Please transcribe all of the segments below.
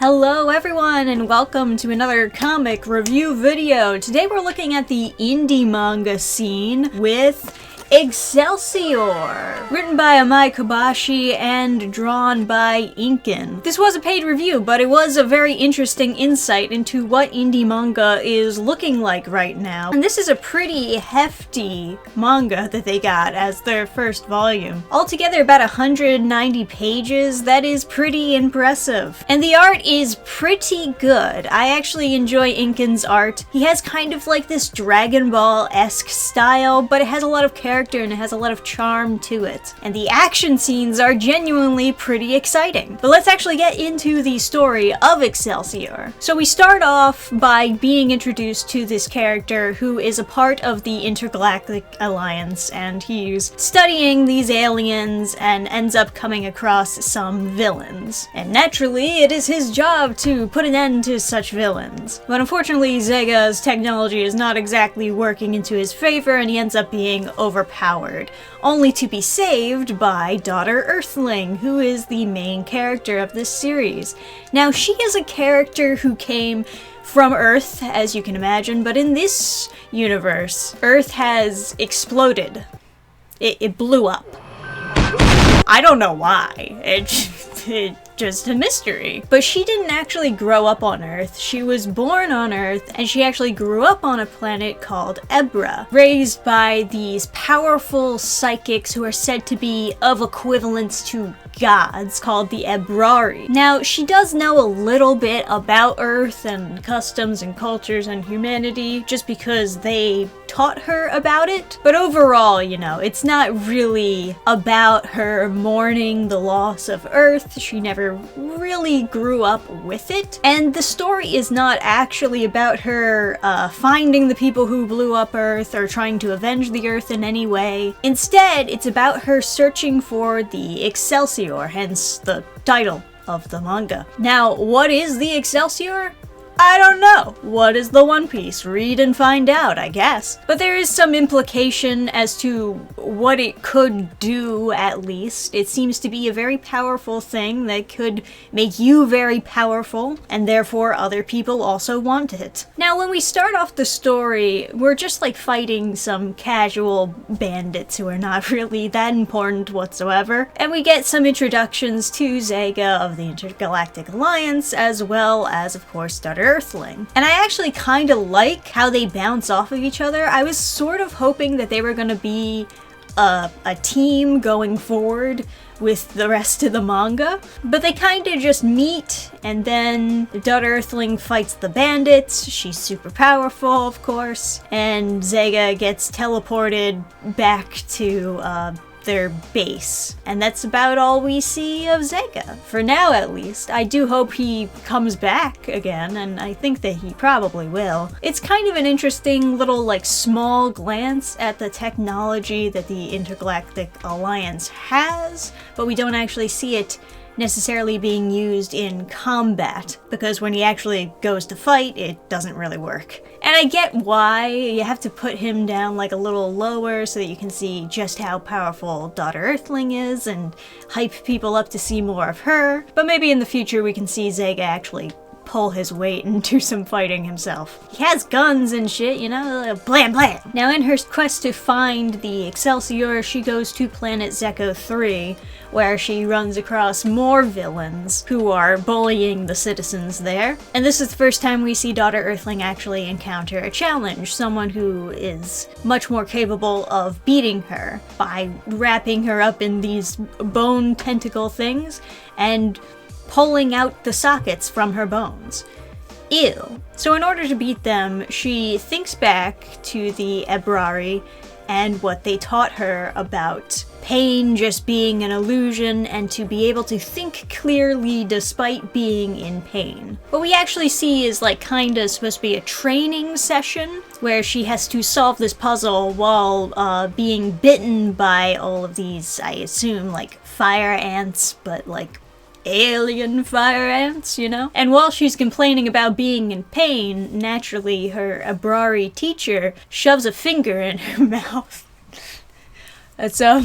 Hello everyone and welcome to another comic review video. Today we're looking at the indie manga scene with Excelsior, written by Amai Kobashi and drawn by Inken. This was a paid review, but it was a very interesting insight into what indie manga is looking like right now. And this is a pretty hefty manga that they got as their first volume. Altogether about 190 pages, that is pretty impressive. And the art is pretty good. I actually enjoy Inken's art. He has kind of like this Dragon Ball-esque style, but it has a lot of character and it has a lot of charm to it. And the action scenes are genuinely pretty exciting. But let's actually get into the story of Excelsior. So we start off by being introduced to this character who is a part of the Intergalactic Alliance, and he's studying these aliens and ends up coming across some villains. And naturally, it is his job to put an end to such villains. But unfortunately, Zega's technology is not exactly working into his favor, and he ends up being overpowered, only to be saved by Daughter Earthling, who is the main character of this series. Now, she is a character who came from Earth, as you can imagine, but in this universe, Earth has exploded. It blew up. I don't know why. It's just a mystery. But she didn't actually grow up on Earth. She was born on Earth, and she actually grew up on a planet called Ebra, raised by these powerful psychics who are said to be of equivalence to gods, called the Ebrari. Now, she does know a little bit about Earth and customs and cultures and humanity, just because they taught her about it. But overall, you know, it's not really about her mourning the loss of Earth. She never really grew up with it. And the story is not actually about her finding the people who blew up Earth or trying to avenge the Earth in any way. Instead, it's about her searching for the Excelsior, hence the title of the manga. Now, what is the Excelsior? I don't know. What is the One Piece? Read and find out, I guess. But there is some implication as to what it could do, at least. It seems to be a very powerful thing that could make you very powerful, and therefore other people also want it. Now, when we start off the story, we're just like fighting some casual bandits who are not really that important whatsoever, and we get some introductions to Zega of the Intergalactic Alliance, as well as, of course, Daughter Earthling. And I actually kind of like how they bounce off of each other. I was sort of hoping that they were going to be a team going forward with the rest of the manga, but they kind of just meet, and then Daughter Earthling fights the bandits. She's super powerful, of course, and Zega gets teleported back to their base. And that's about all we see of Zega. For now, at least. I do hope he comes back again, and I think that he probably will. It's kind of an interesting little, like, small glance at the technology that the Intergalactic Alliance has, but we don't actually see it necessarily being used in combat, because when he actually goes to fight, it doesn't really work. And I get why. You have to put him down like a little lower so that you can see just how powerful Daughter Earthling is and hype people up to see more of her. But maybe in the future we can see Zega actually pull his weight and do some fighting himself. He has guns and shit, you know, blam blam. Now, in her quest to find the Excelsior, she goes to planet Zeko 3, where she runs across more villains who are bullying the citizens there. And this is the first time we see Daughter Earthling actually encounter a challenge, someone who is much more capable of beating her by wrapping her up in these bone tentacle things and pulling out the sockets from her bones. Ew. So in order to beat them, she thinks back to the Ebrari and what they taught her about pain just being an illusion and to be able to think clearly despite being in pain. What we actually see is like kinda supposed to be a training session where she has to solve this puzzle while being bitten by all of these, I assume, like fire ants, but like alien fire ants, you know? And while she's complaining about being in pain, naturally her Ebrari teacher shoves a finger in her mouth. It's a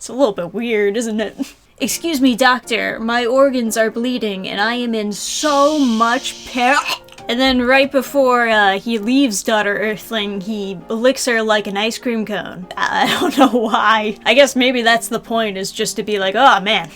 little bit weird, isn't it? "Excuse me, doctor, my organs are bleeding and I am in so much pain." And then right before he leaves Daughter Earthling, he licks her like an ice cream cone. I don't know why. I guess maybe that's the point, is just to be like, oh man,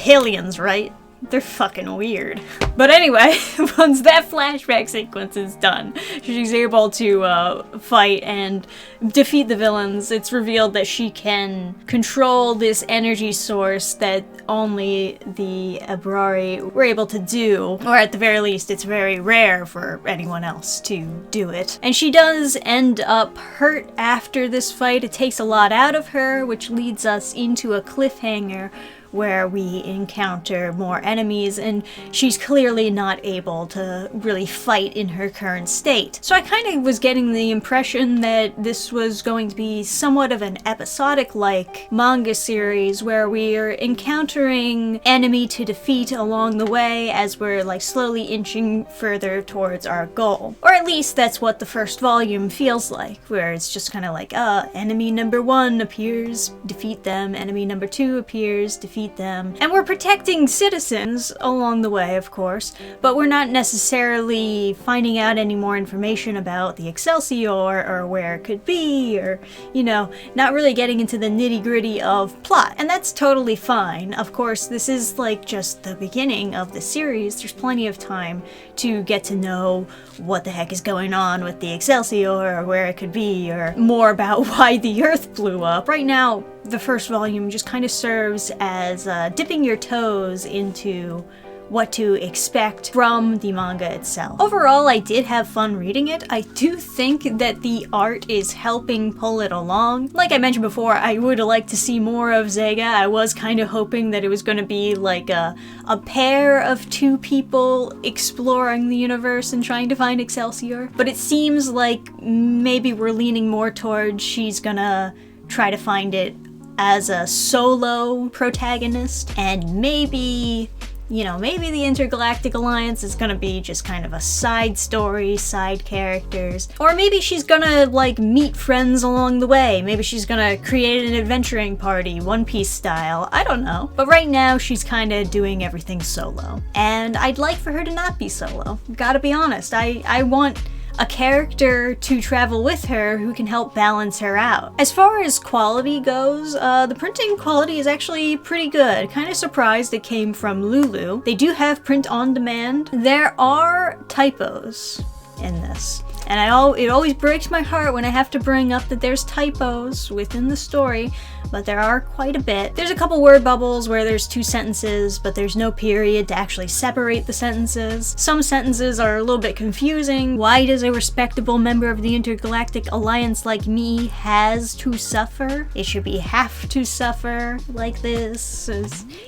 aliens, right? They're fucking weird. But anyway, once that flashback sequence is done, she's able to fight and defeat the villains. It's revealed that she can control this energy source that only the Abrari were able to do, or at the very least, it's very rare for anyone else to do it. And she does end up hurt after this fight. It takes a lot out of her, which leads us into a cliffhanger where we encounter more enemies, and she's clearly not able to really fight in her current state. So I kind of was getting the impression that this was going to be somewhat of an episodic-like manga series where we're encountering enemy to defeat along the way as we're like slowly inching further towards our goal. Or at least that's what the first volume feels like, where it's just kind of like, enemy number 1 appears, defeat them, enemy number 2 appears, defeat them. And we're protecting citizens along the way, of course, but we're not necessarily finding out any more information about the Excelsior or where it could be, or, you know, not really getting into the nitty-gritty of plot. And that's totally fine. Of course, this is like just the beginning of the series. There's plenty of time to get to know what the heck is going on with the Excelsior, or where it could be, or more about why the Earth blew up. Right now, the first volume just kind of serves as dipping your toes into what to expect from the manga itself. Overall, I did have fun reading it. I do think that the art is helping pull it along. Like I mentioned before, I would like to see more of Zega. I was kind of hoping that it was going to be like a pair of 2 people exploring the universe and trying to find Excelsior. But it seems like maybe we're leaning more towards she's gonna try to find it as a solo protagonist, and maybe, you know, maybe the Intergalactic Alliance is gonna be just kind of a side story, side characters. Or maybe she's gonna, like, meet friends along the way. Maybe she's gonna create an adventuring party, One Piece style. I don't know. But right now, she's kinda doing everything solo. And I'd like for her to not be solo. Gotta be honest. I want a character to travel with her who can help balance her out. As far as quality goes, the printing quality is actually pretty good. Kind of surprised it came from Lulu. They do have print on demand. There are typos in this, and it always breaks my heart when I have to bring up that there's typos within the story, but there are quite a bit. There's a couple word bubbles where there's 2 sentences, but there's no period to actually separate the sentences. Some sentences are a little bit confusing. Why does a respectable member of the Intergalactic Alliance like me has to suffer? It should be have to suffer like this.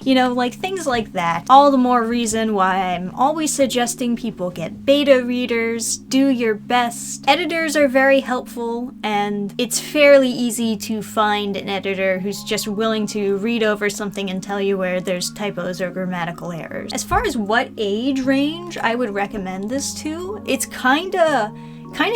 You know, like things like that. All the more reason why I'm always suggesting people get beta readers, do your best. Editors are very helpful, and it's fairly easy to find an editor who's just willing to read over something and tell you where there's typos or grammatical errors. As far as what age range I would recommend this to, it's kinda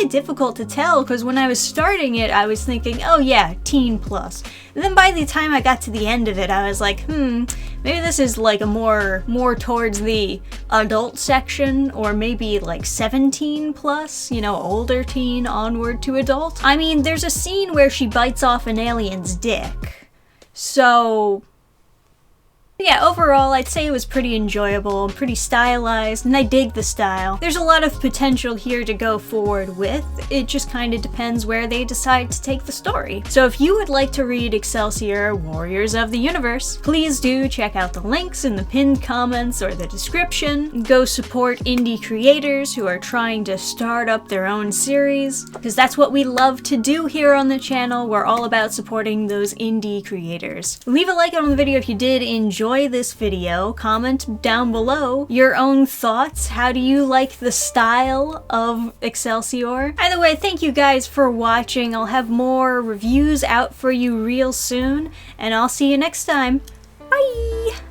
difficult to tell, because when I was starting it, I was thinking, oh yeah, teen plus. And then by the time I got to the end of it, I was like, maybe this is like a more towards the adult section, or maybe like 17 plus, you know, older teen onward to adult. I mean, there's a scene where she bites off an alien's dick. So yeah, overall, I'd say it was pretty enjoyable, pretty stylized, and I dig the style. There's a lot of potential here to go forward with. It just kind of depends where they decide to take the story. So if you would like to read Excelsior Warriors of the Universe, please do check out the links in the pinned comments or the description. Go support indie creators who are trying to start up their own series, because that's what we love to do here on the channel. We're all about supporting those indie creators. Leave a like on the video if you did enjoy this video. Comment down below your own thoughts. How do you like the style of Excelsior? Either way, thank you guys for watching. I'll have more reviews out for you real soon, and I'll see you next time. Bye!